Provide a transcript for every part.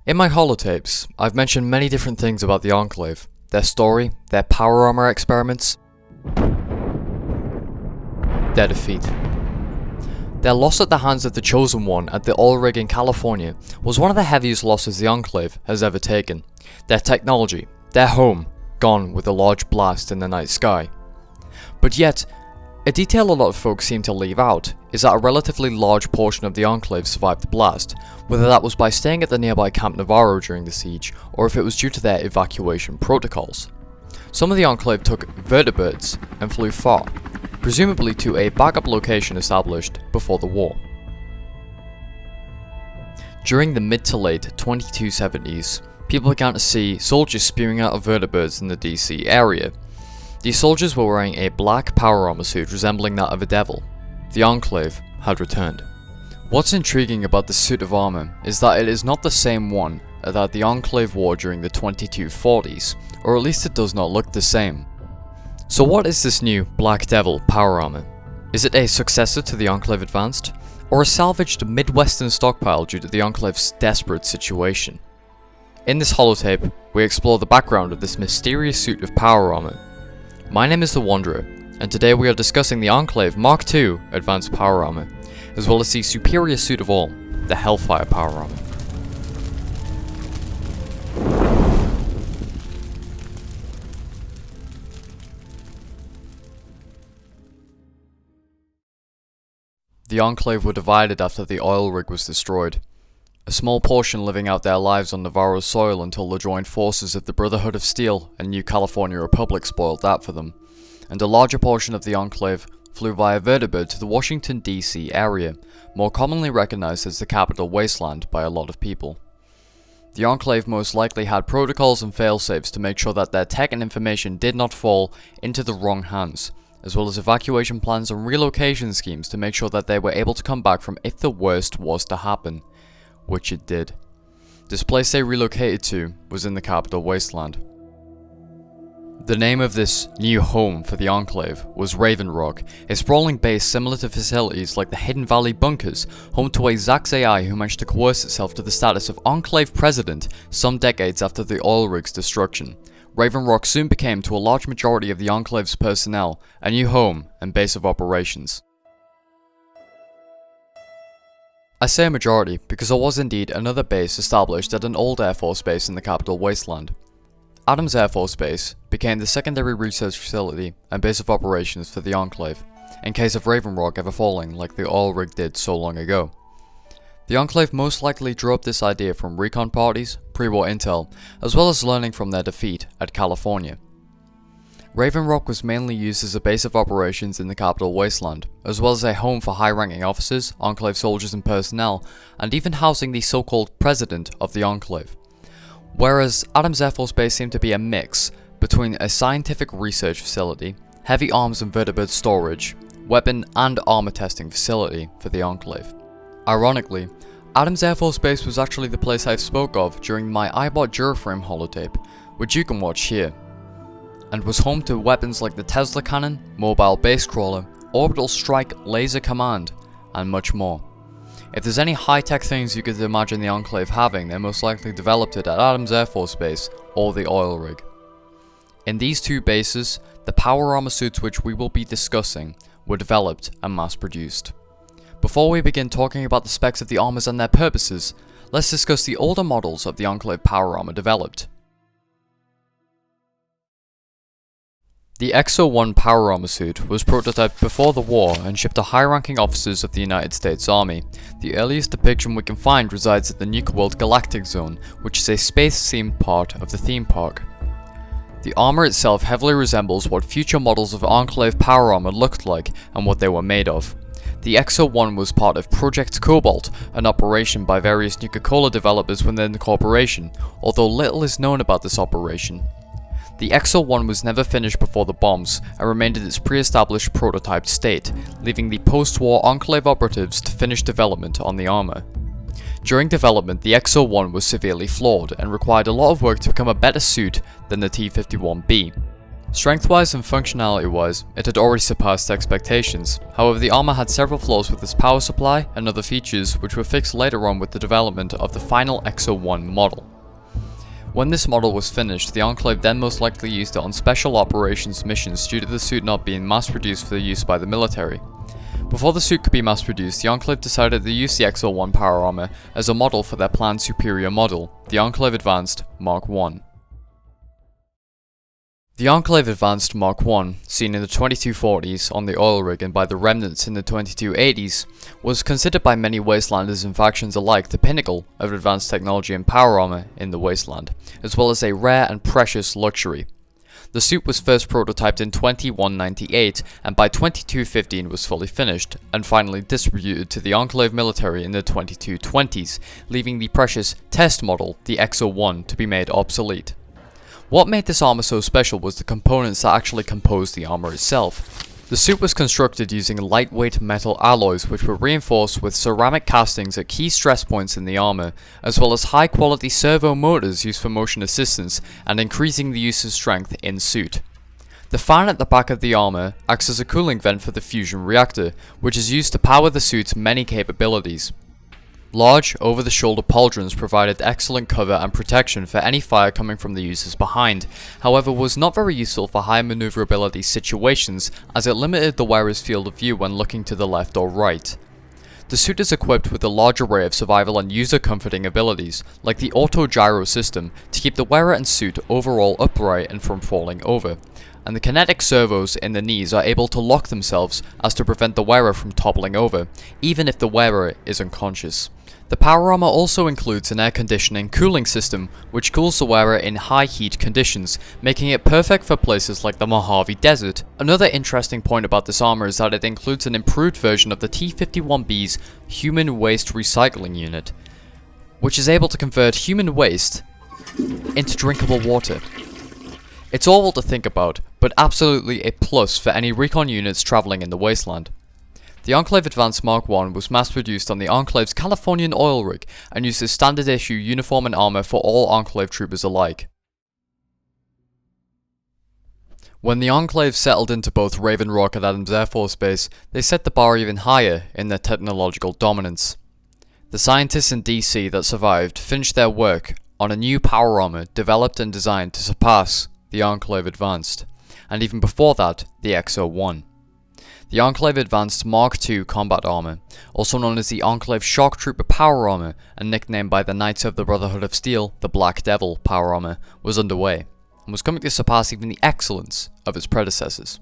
In my holotapes, I've mentioned many different things about the Enclave, their story, their power armor experiments, their defeat. Their loss at the hands of the Chosen One at the oil rig in California was one of the heaviest losses the Enclave has ever taken. Their technology, their home, gone with a large blast in the night sky. But yet, a detail a lot of folks seem to leave out is that a relatively large portion of the Enclave survived the blast, whether that was by staying at the nearby Camp Navarro during the siege, or if it was due to their evacuation protocols. Some of the Enclave took vertibirds and flew far, presumably to a backup location established before the war. During the mid to late 2270s, people began to see soldiers spewing out of vertibirds in the DC area. These soldiers were wearing a black power armor suit resembling that of a devil. The Enclave had returned. What's intriguing about this suit of armor is that it is not the same one that the Enclave wore during the 2240s, or at least it does not look the same. So what is this new Black Devil power armor? Is it a successor to the Enclave Advanced, or a salvaged Midwestern stockpile due to the Enclave's desperate situation? In this holotape, we explore the background of this mysterious suit of power armor. My name is The Wanderer, and today we are discussing the Enclave Mark II Advanced Power Armor, as well as the superior suit of all, the Hellfire Power Armor. The Enclave were divided after the oil rig was destroyed. A small portion living out their lives on Navarro's soil until the joined forces of the Brotherhood of Steel and New California Republic spoiled that for them, and a larger portion of the Enclave flew via vertibird to the Washington DC area, more commonly recognized as the Capital Wasteland by a lot of people. The Enclave most likely had protocols and failsafes to make sure that their tech and information did not fall into the wrong hands, as well as evacuation plans and relocation schemes to make sure that they were able to come back from if the worst was to happen. Which it did. This place they relocated to was in the Capital Wasteland. The name of this new home for the Enclave was Raven Rock, a sprawling base similar to facilities like the Hidden Valley Bunkers, home to a Zax AI who managed to coerce itself to the status of Enclave President some decades after the oil rig's destruction. Raven Rock soon became, to a large majority of the Enclave's personnel, a new home and base of operations. I say a majority because there was indeed another base established at an old Air Force base in the Capital Wasteland. Adams Air Force Base became the secondary research facility and base of operations for the Enclave, in case of Raven Rock ever falling like the oil rig did so long ago. The Enclave most likely drew up this idea from recon parties, pre-war intel, as well as learning from their defeat at California. Raven Rock was mainly used as a base of operations in the Capital Wasteland, as well as a home for high-ranking officers, Enclave soldiers and personnel, and even housing the so-called President of the Enclave. Whereas Adams Air Force Base seemed to be a mix between a scientific research facility, heavy arms and vertibird storage, weapon and armor testing facility for the Enclave. Ironically, Adams Air Force Base was actually the place I spoke of during my I Bought Duraframe holotape, which you can watch here, and was home to weapons like the Tesla Cannon, Mobile Base Crawler, Orbital Strike Laser Command, and much more. If there's any high-tech things you could imagine the Enclave having, they most likely developed it at Adams Air Force Base or the oil rig. In these two bases, the power armor suits which we will be discussing were developed and mass-produced. Before we begin talking about the specs of the armors and their purposes, let's discuss the older models of the Enclave power armor developed. The XO-1 power armor suit was prototyped before the war and shipped to high-ranking officers of the United States Army. The earliest depiction we can find resides at the Nuke World Galactic Zone, which is a space-themed part of the theme park. The armor itself heavily resembles what future models of Enclave power armor looked like and what they were made of. The XO-1 was part of Project Cobalt, an operation by various Nuka-Cola developers within the corporation, although little is known about this operation. The XO-1 was never finished before the bombs and remained in its pre-established prototyped state, leaving the post-war Enclave operatives to finish development on the armor. During development, the XO-1 was severely flawed and required a lot of work to become a better suit than the T-51B. Strength-wise and functionality-wise, it had already surpassed expectations. However, the armor had several flaws with its power supply and other features, which were fixed later on with the development of the final XO1 model. When this model was finished, the Enclave then most likely used it on special operations missions due to the suit not being mass-produced for use by the military. Before the suit could be mass-produced, the Enclave decided to use the XO1 power armor as a model for their planned superior model, the Enclave Advanced Mark I. The Enclave Advanced Mark I, seen in the 2240s on the oil rig and by the remnants in the 2280s, was considered by many Wastelanders and factions alike the pinnacle of advanced technology and power armor in the Wasteland, as well as a rare and precious luxury. The suit was first prototyped in 2198 and by 2215 was fully finished, and finally distributed to the Enclave military in the 2220s, leaving the precious test model, the XO1, to be made obsolete. What made this armor so special was the components that actually composed the armor itself. The suit was constructed using lightweight metal alloys which were reinforced with ceramic castings at key stress points in the armor, as well as high quality servo motors used for motion assistance and increasing the use of strength in suit. The fan at the back of the armor acts as a cooling vent for the fusion reactor, which is used to power the suit's many capabilities. Large, over-the-shoulder pauldrons provided excellent cover and protection for any fire coming from the users behind, however was not very useful for high maneuverability situations as it limited the wearer's field of view when looking to the left or right. The suit is equipped with a large array of survival and user comforting abilities, like the auto gyro system to keep the wearer and suit overall upright and from falling over, and the kinetic servos in the knees are able to lock themselves as to prevent the wearer from toppling over, even if the wearer is unconscious. The power armor also includes an air conditioning cooling system, which cools the wearer in high heat conditions, making it perfect for places like the Mojave Desert. Another interesting point about this armor is that it includes an improved version of the T-51B's Human Waste Recycling Unit, which is able to convert human waste into drinkable water. It's awful to think about, but absolutely a plus for any recon units traveling in the Wasteland. The Enclave Advanced Mark I was mass-produced on the Enclave's Californian oil rig and used as standard-issue uniform and armor for all Enclave troopers alike. When the Enclave settled into both Raven Rock and Adams Air Force Base, they set the bar even higher in their technological dominance. The scientists in DC that survived finished their work on a new power armor developed and designed to surpass the Enclave Advanced, and even before that, the XO1. The Enclave Advanced Mark II combat armor, also known as the Enclave Shock Trooper power armor and nicknamed by the Knights of the Brotherhood of Steel the Black Devil power armor, was underway, and was coming to surpass even the excellence of its predecessors.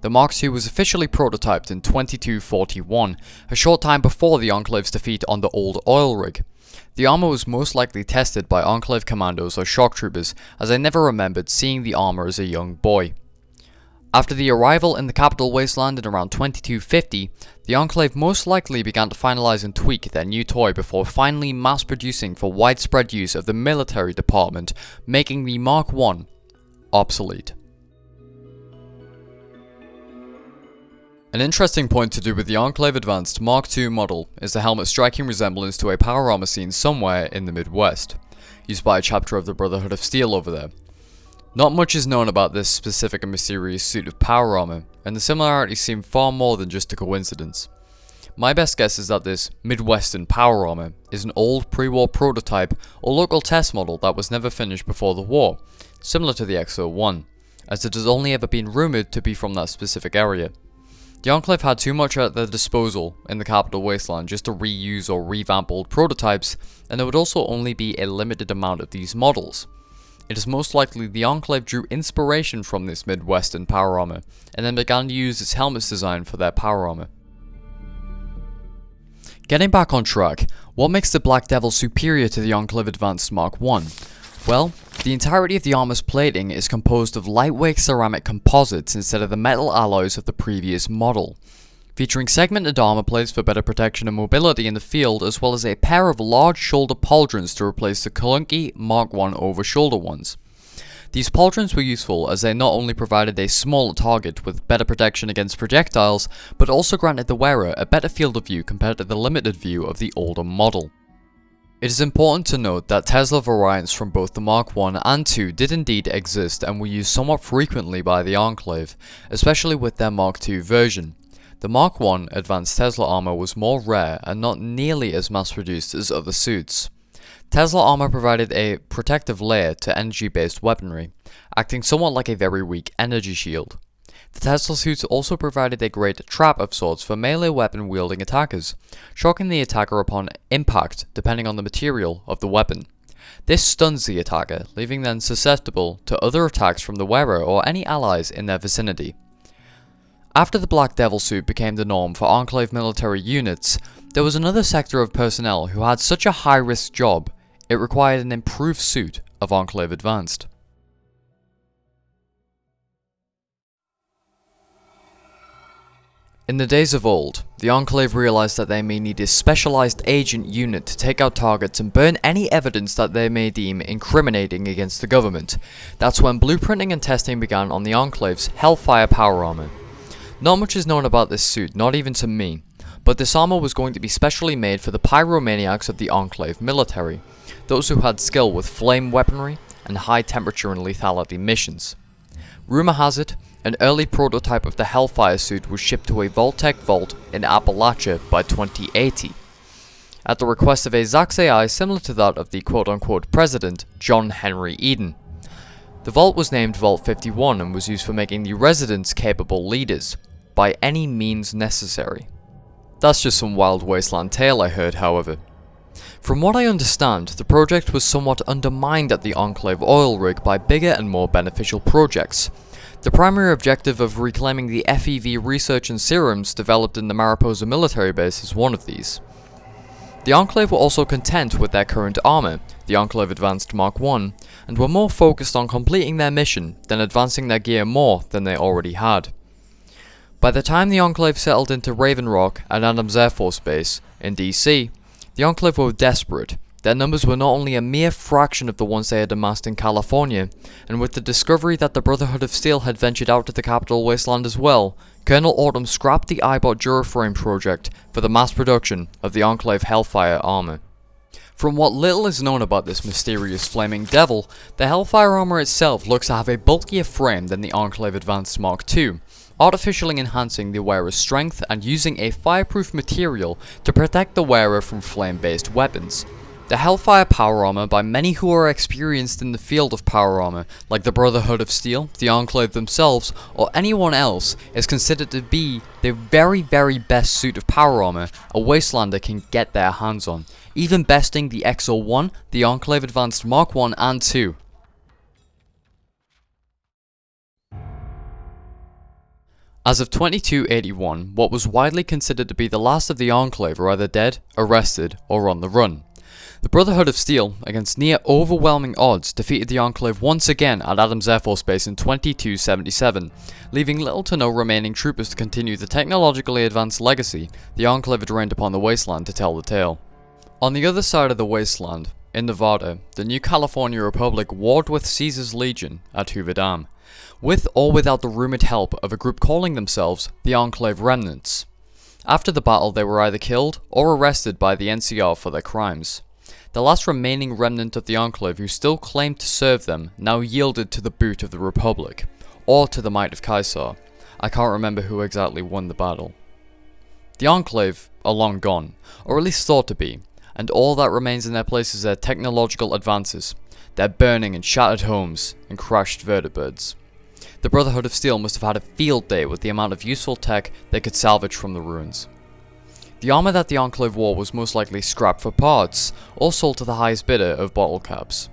The Mark II was officially prototyped in 2241, a short time before the Enclave's defeat on the old oil rig. The armor was most likely tested by Enclave commandos or shock troopers, as I never remembered seeing the armor as a young boy. After the arrival in the Capital Wasteland in around 2250, the Enclave most likely began to finalize and tweak their new toy before finally mass-producing for widespread use of the military department, making the Mark I obsolete. An interesting point to do with the Enclave Advanced Mark II model is the helmet's striking resemblance to a power armor seen somewhere in the Midwest, used by a chapter of the Brotherhood of Steel over there. Not much is known about this specific and mysterious suit of power armor, and the similarities seem far more than just a coincidence. My best guess is that this Midwestern power armor is an old pre-war prototype or local test model that was never finished before the war, similar to the XO1, as it has only ever been rumoured to be from that specific area. The Enclave had too much at their disposal in the Capital Wasteland just to reuse or revamp old prototypes, and there would also only be a limited amount of these models. It is most likely the Enclave drew inspiration from this Midwestern power armor, and then began to use its helmet's design for their power armor. Getting back on track, what makes the Black Devil superior to the Enclave Advanced Mark I? Well, the entirety of the armor's plating is composed of lightweight ceramic composites instead of the metal alloys of the previous model, featuring segmented armor plates for better protection and mobility in the field, as well as a pair of large shoulder pauldrons to replace the clunky Mark I over-shoulder ones. These pauldrons were useful as they not only provided a smaller target with better protection against projectiles, but also granted the wearer a better field of view compared to the limited view of the older model. It is important to note that Tesla variants from both the Mark I and II did indeed exist and were used somewhat frequently by the Enclave, especially with their Mark II version. The Mark I advanced Tesla armor was more rare and not nearly as mass-produced as other suits. Tesla armor provided a protective layer to energy-based weaponry, acting somewhat like a very weak energy shield. The Tesla suits also provided a great trap of sorts for melee weapon wielding attackers, shocking the attacker upon impact depending on the material of the weapon. This stuns the attacker, leaving them susceptible to other attacks from the wearer or any allies in their vicinity. After the Black Devil suit became the norm for Enclave military units, there was another sector of personnel who had such a high-risk job, it required an improved suit of Enclave Advanced. In the days of old, the Enclave realized that they may need a specialized agent unit to take out targets and burn any evidence that they may deem incriminating against the government. That's when blueprinting and testing began on the Enclave's Hellfire power armor. Not much is known about this suit, not even to me, but this armor was going to be specially made for the pyromaniacs of the Enclave military, those who had skill with flame weaponry and high temperature and lethality missions. Rumor has it, an early prototype of the Hellfire suit was shipped to a Vault-Tec vault in Appalachia by 2080. At the request of a Zax AI similar to that of the quote-unquote president, John Henry Eden. The vault was named Vault 51 and was used for making the residents capable leaders, by any means necessary. That's just some wild wasteland tale I heard, however. From what I understand, the project was somewhat undermined at the Enclave oil rig by bigger and more beneficial projects. The primary objective of reclaiming the FEV research and serums developed in the Mariposa military base is one of these. The Enclave were also content with their current armor, the Enclave Advanced Mark I, and were more focused on completing their mission than advancing their gear more than they already had. By the time the Enclave settled into Raven Rock and Adams Air Force Base in DC, the Enclave were desperate. Their numbers were not only a mere fraction of the ones they had amassed in California, and with the discovery that the Brotherhood of Steel had ventured out to the Capital Wasteland as well, Colonel Autumn scrapped the Eyebot Duraframe project for the mass production of the Enclave Hellfire armor. From what little is known about this mysterious flaming devil, the Hellfire armor itself looks to have a bulkier frame than the Enclave Advanced Mark II, artificially enhancing the wearer's strength and using a fireproof material to protect the wearer from flame-based weapons. The Hellfire power armor, by many who are experienced in the field of power armor, like the Brotherhood of Steel, the Enclave themselves, or anyone else, is considered to be the very best suit of power armor a Wastelander can get their hands on, even besting the XO1, the Enclave Advanced Mark I and II. As of 2281, what was widely considered to be the last of the Enclave were either dead, arrested, or on the run. The Brotherhood of Steel, against near overwhelming odds, defeated the Enclave once again at Adams Air Force Base in 2277, leaving little to no remaining troopers to continue the technologically advanced legacy the Enclave had rained upon the wasteland to tell the tale. On the other side of the wasteland, in Nevada, the new California Republic warred with Caesar's Legion at Hoover Dam, with or without the rumoured help of a group calling themselves the Enclave Remnants. After the battle, they were either killed or arrested by the NCR for their crimes. The last remaining remnant of the Enclave who still claimed to serve them now yielded to the boot of the Republic, or to the might of Caesar. I can't remember who exactly won the battle. The Enclave are long gone, or at least thought to be, and all that remains in their place is their technological advances, their burning and shattered homes, and crashed vertebrates. The Brotherhood of Steel must have had a field day with the amount of useful tech they could salvage from the ruins. The armor that the Enclave wore was most likely scrapped for parts, or sold to the highest bidder of bottle caps.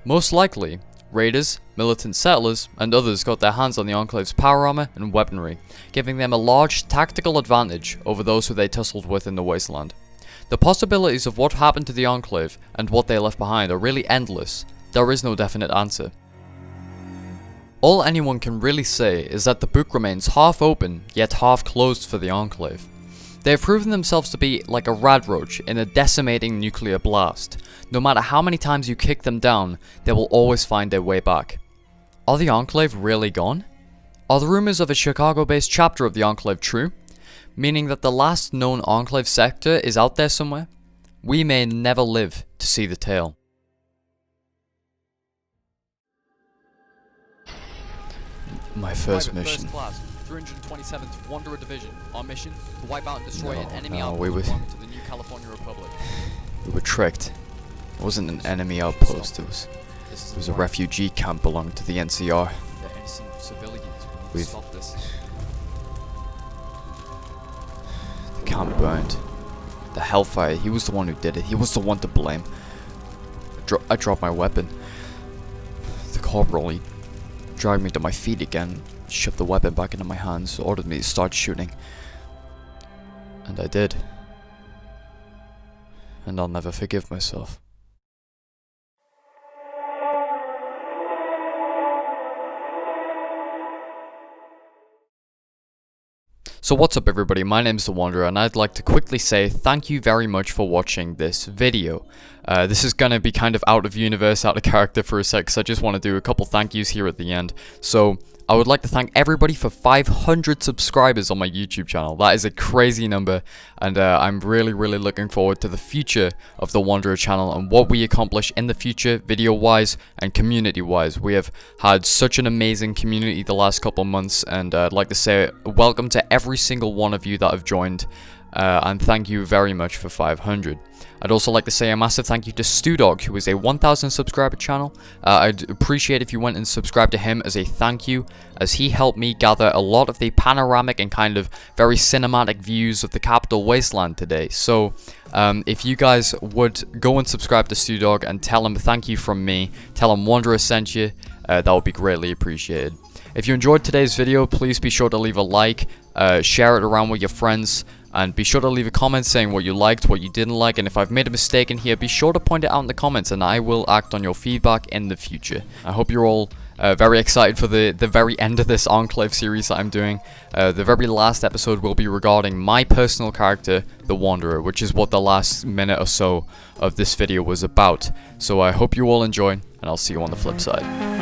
Most likely, raiders, militant settlers, and others got their hands on the Enclave's power armor and weaponry, giving them a large tactical advantage over those who they tussled with in the wasteland. The possibilities of what happened to the Enclave and what they left behind are really endless. There is no definite answer. All anyone can really say is that the book remains half open, yet half closed for the Enclave. They have proven themselves to be like a radroach in a decimating nuclear blast. No matter how many times you kick them down, they will always find their way back. Are the Enclave really gone? Are the rumors of a Chicago-based chapter of the Enclave true? Meaning that the last known Enclave sector is out there somewhere? we may never live to see the tale. My first mission. Class, 327th Wanderer Division. Our mission, to wipe out and destroy an enemy no, outpost belonging to the new California Republic. We were tricked. It wasn't an enemy outpost, it was a refugee camp belonging to the NCR. They're innocent civilians. We need We've- to stop this. The camp burned. The Hellfire, he was the one who did it. He was the one to blame. I dropped my weapon. The corporal, he dragged me to my feet again, shoved the weapon back into my hands, ordered me to start shooting. And I did. And I'll never forgive myself. So what's up everybody, my name's The Wanderer and I'd like to quickly say thank you very much for watching this video. This is gonna be kind of out of universe, out of character for a sec, because I just want to do a couple thank yous here at the end. So I would like to thank everybody for 500 subscribers on my YouTube channel. That is a crazy number, and I'm really looking forward to the future of the Wanderer channel and what we accomplish in the future, video-wise and community-wise. We have had such an amazing community the last couple months, and I'd like to say welcome to every single one of you that have joined, and thank you very much for 500. I'd also like to say a massive thank you to StooDogg, who is a 1,000 subscriber channel. I'd appreciate if you went and subscribed to him as a thank you, as he helped me gather a lot of the panoramic and kind of very cinematic views of the Capital Wasteland today. So if you guys would go and subscribe to StooDogg and tell him thank you from me, tell him Wanderer sent you, that would be greatly appreciated. If you enjoyed today's video, please be sure to leave a like, share it around with your friends, and be sure to leave a comment saying what you liked, what you didn't like, and if I've made a mistake in here, be sure to point it out in the comments and I will act on your feedback in the future. I hope you're all very excited for the very end of this Enclave series that I'm doing. The very last episode will be regarding my personal character, the Wanderer, which is what the last minute or so of this video was about. So I hope you all enjoy, and I'll see you on the flip side.